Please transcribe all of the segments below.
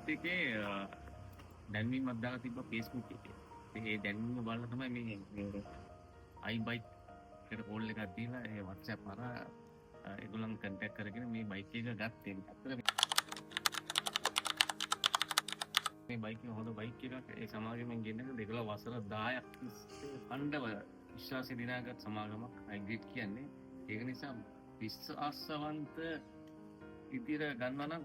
Site එකේ දැන්වීමක් දාලා තිබ්බා Facebook එකේ. ඉතින් ඒ දැන්වීම බලලා තමයි මේ iBike එකට කෝල් එකක් දීලා ඒ WhatsApp හරහා ඒගොල්ලන් කන්ටැක්ට් කරගෙන මේ බයික් එක ගත්තේ. මේ බයික් එක හොඳ බයික් එකක්. ඒ සමාගමෙන් ගෙන්නක දෙකලා වසර 10ක් තිස්සේ අණ්ඩව විශ්වාසය දිනාගත් සමාගමක් iGrid කියන්නේ. ඒක නිසා විශ්වාසවන්ත විදියට ගන්නවා නම්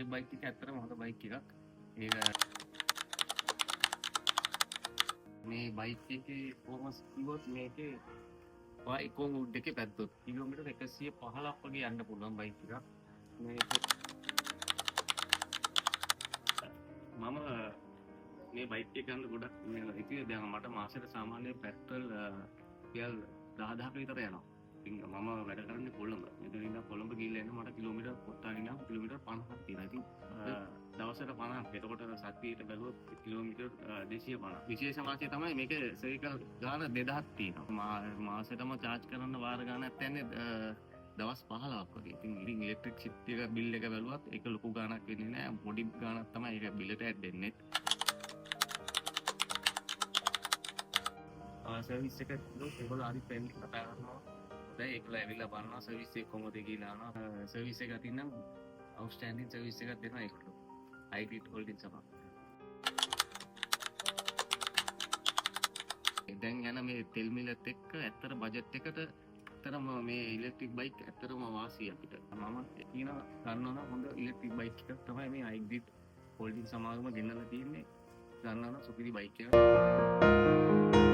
iBike එක ඇත්තටම හොඳ බයික් එකක්. ඒක මේ බයික් එකේ පර්ෆෝමන්ස් කිව්වොත් මේකේ එකෝන් උඩ් එකේ පැද්දොත් කිලෝමීටර් 115ක් වගේ යන්න පුළුවන් බයික් එකක්. මේක මම මේ බයික් එක ගන්න ගොඩක් ඉතින් දැන් මට මාසෙට සාමාන්‍යයෙන් පෙට්‍රල් රුපියල් 10000ක විතර යනවා. ඉතින් මම වැඩ කරන්නේ කොළඹ. මෙතන ඉඳන් කොළඹ ගිහිල්ලා එන්න මට කිලෝමීටර් පොත්තාගෙන යන කිලෝමීටර් 50ක් තියෙනවා. ඉතින් දවසට 50ක්. එතකොට සතියේට බැලුවොත් කිලෝමීටර් 250. විශේෂ වාසිය තමයි මේකේ සයිකල් ගාන 2000ක් තියෙනවා. මාසෙටම charge කරන්න වාර ගානක් යන්නේ දවස් 15ක් වගේ. ඉතින් ඉලෙක්ට්‍රිසිටි එක බිල් එක බැලුවත් ඒක ලොකු ගාණක් වෙන්නේ නැහැ. පොඩි ගාණක් තමයි ඒක බිලට ඇඩ් වෙන්නේ. සර්විස් එක දුක් ඒගොල්ලෝ හරි ෆ්‍රෙන්ඩ්ලි කතා කරනවා. දැන් ඒගොල්ලෝ ඇවිල්ලා බලනවා සර්විස් එක කොහොමද කියලා අහනවා. සර්විස් එක අතින් නම් අවුට්ස්ටෑන්ඩින් සර්විස් එකක් දෙනවා ඒගොල්ලෝ. iGrid Holding සමග. දැන් යන මේ තෙල් මිලත් එක්ක ඇත්තට බජට් එකට ඇත්තටම මේ ඉලෙක්ට්‍රික් බයික් ඇත්තටම වාසිය අපිට. මම කියනවා ගන්නවා නම් හොඳ ඉලෙක්ට්‍රික් බයික් එකක් තමයි මේ iGrid Holding සමාගම ගෙන්නලා තියෙන්නේ. ගන්නවා නම් සුපිරි බයික් එකක්.